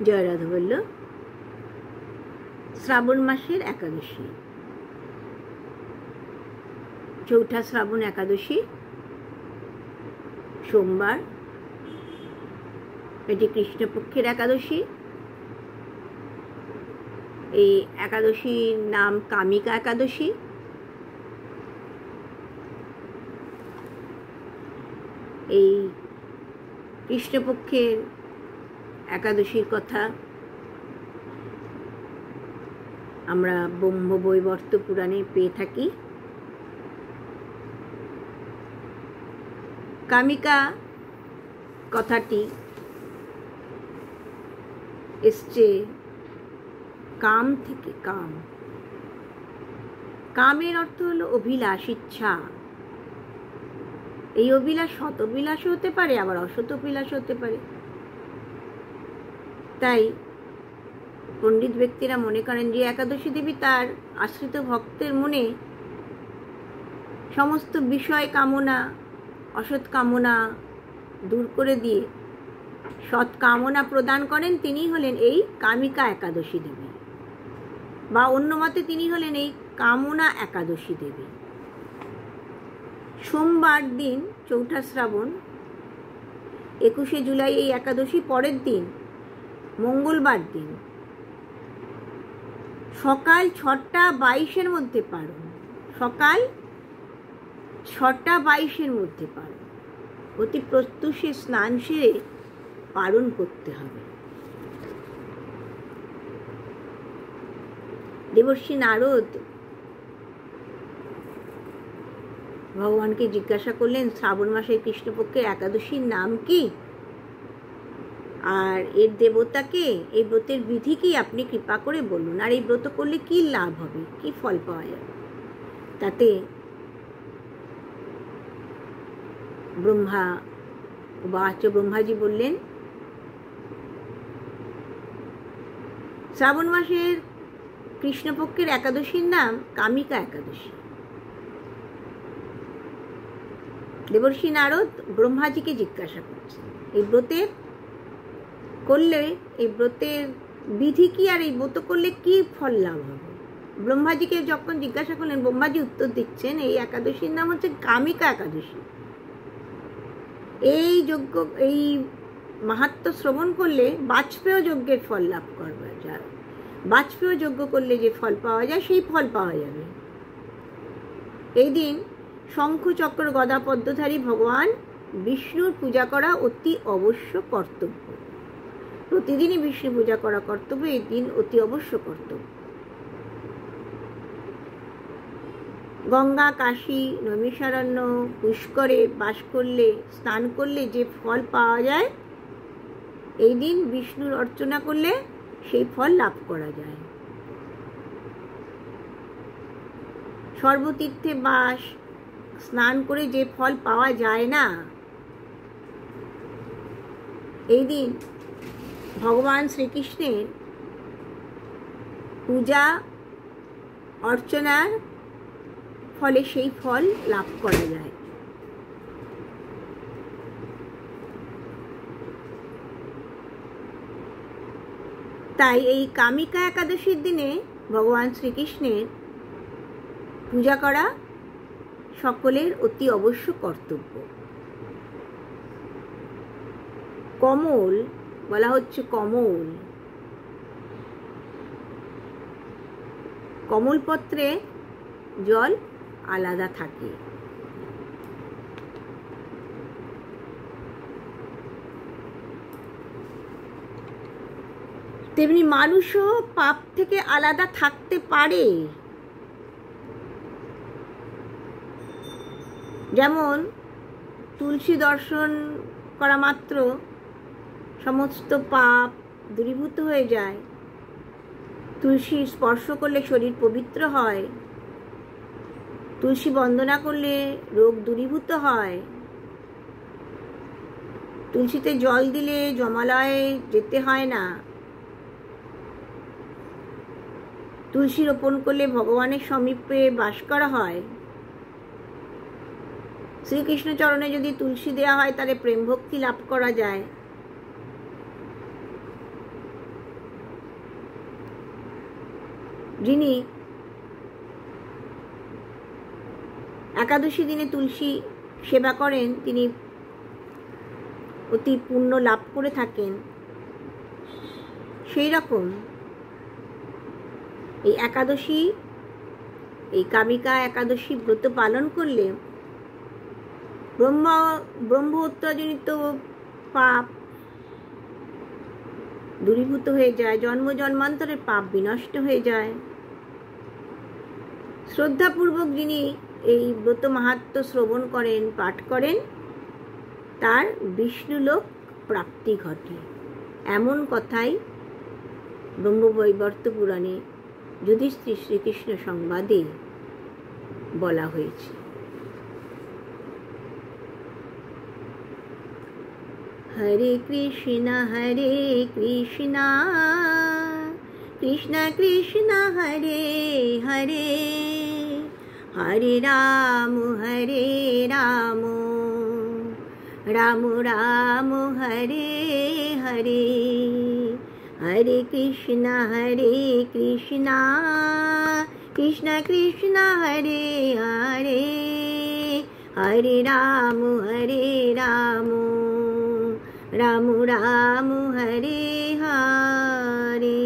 জয় রাধা বলল। শ্রাবণ মাসের একাদশী, চৌঠা শ্রাবণ একাদশী, সোমবার। এটি কৃষ্ণপক্ষের একাদশী। এই একাদশীর নাম কামিকা একাদশী। এই কৃষ্ণপক্ষের একাদশীর কথা আমরা ব্রহ্মবৈবর্ত পুরাণে পেয়ে থাকি। কামিকা কথাটি এসছে কাম থেকে। কামের অর্থ হলো অভিলাষ, ইচ্ছা। এই অভিলাষ সৎ অভিলাষ হতে পারে, আবার অসৎ অভিলাষ হতে পারে। তাই পণ্ডিত ব্যক্তিরা মনে করেন যে একাদশী দেবী তার আশ্রিত ভক্তের মনে সমস্ত বিষয় কামনা, অসৎ কামনা দূর করে দিয়ে সৎ কামনা প্রদান করেন। তিনি হলেন এই কামিকা একাদশী দেবী, বা অন্য মতে তিনি হলেন এই কামনা একাদশী দেবী। সোমবার দিন চৌঠা শ্রাবণ, 21শে জুলাই এই একাদশী পরের দিন মঙ্গলবার দিন সকাল 6:22 মধ্যে পারণ। সকাল 6:22 মধ্যে পারণ। অতি প্রত্যুষে স্নান সেরে পারণ করতে হবে। দেবর্ষি নারদ ভগবানকে জিজ্ঞাসা করলেন, শ্রাবণ মাসের কৃষ্ণপক্ষের একাদশীর নাম কি, আর এর দেবতাকে, এই ব্রতের বিধি কি, আপনি কৃপা করে বলুন, আর এই ব্রত করলে কি লাভ হবে, কি ফল পাওয়া যাবে। তাতে ব্রহ্মাজি বললেন, শ্রাবণ মাসের কৃষ্ণপক্ষের একাদশীর নাম কামিকা একাদশী। দেবর্ষি নারদ ব্রহ্মাজিকে জিজ্ঞাসা করছেন, এই ব্রতের করলে, এই ব্রতের বিধি কি, আর এই ব্রত করলে কি ফল লাভ হবে। ব্রহ্মাজিকে যখন জিজ্ঞাসা করলেন, ব্রহ্মাজি উত্তর দিচ্ছেন, এই একাদশীর নাম হচ্ছে কামিকা একাদশী। এই যজ্ঞ, এই মাহাত্ম্য শ্রবণ করলে বাজপেয় যজ্ঞের ফল লাভ করবে যায়। বাজপেয় যজ্ঞ করলে যে ফল পাওয়া যায় সেই ফল পাওয়া যাবে। এই দিন শঙ্খ চক্র গদা পদ্মধারী ভগবান বিষ্ণুর পূজা করা অতি অবশ্য কর্তব্য। প্রতিদিনই বিষ্ণু পূজা করা কর্তব্য, এই দিন অতি অবশ্য কর্তব্য। গঙ্গা, কাশী, নৈমিষারণ্য, পুষ্করে বাস করলে, স্নান করলে যে ফল পাওয়া যায়, এই দিন বিষ্ণুর অর্চনা করলে সেই ফল লাভ করা যায়। সর্বতীর্থে বাস, স্নান করে যে ফল পাওয়া যায় না, এই দিন ভগবান শ্রীকৃষ্ণের পূজা অর্চনার ফলে সেই ফল লাভ করা যায়। তাই এই কামিকা একাদশীর দিনে ভগবান শ্রীকৃষ্ণের পূজা করা সকলের অতি অবশ্য কর্তব্য। কমল বলা হচ্ছে, কমল, কমলপত্রে জল আলাদা থাকে। তেমনি মানুষও পাপ থেকে আলাদা থাকতে পারে। যেমন তুলসী দর্শন করা মাত্র সমস্ত পাপ দূরীভূত হয়ে যায়। তুলসী স্পর্শ করলে শরীর পবিত্র হয়। তুলসী বন্দনা করলে রোগ দূরীভূত হয়। তুলসীতে জল দিলে জমালয়ে যেতে হয় না। তুলসী রোপণ করলে ভগবানের সমীপে বাস করা হয়। শ্রীকৃষ্ণ চরণে যদি তুলসী দেওয়া হয় তাহলে প্রেম ভক্তি লাভ করা যায়। যিনি একাদশী দিনে তুলসী সেবা করেন তিনি অতি পুণ্য লাভ করে থাকেন। সেই রকম এই একাদশী, এই কামিকা একাদশী ব্রত পালন করলে ব্রহ্ম হত্যাজনিত পাপ দূরীভূত হয়ে যায়, জন্ম জন্মান্তরের পাপ বিনষ্ট হয়ে যায়। শ্রদ্ধাপূর্বক যিনি এই ব্রত মাহাত্ম্য শ্রবণ করেন, পাঠ করেন, তার বিষ্ণুলোক প্রাপ্তি ঘটে, এমন কথাই ব্রহ্মবৈবর্ত পুরাণে যুধিষ্ঠির শ্রীকৃষ্ণ সংবাদে বলা হয়েছে। হরে কৃষ্ণ কৃষ্ণ কৃষ্ণ হরে হরে, হরে রাম রাম রাম হরে হরে, হরে কৃষ্ণ কৃষ্ণ কৃষ্ণ হরে হরে, হরে রাম রাম রাম হরে হরে।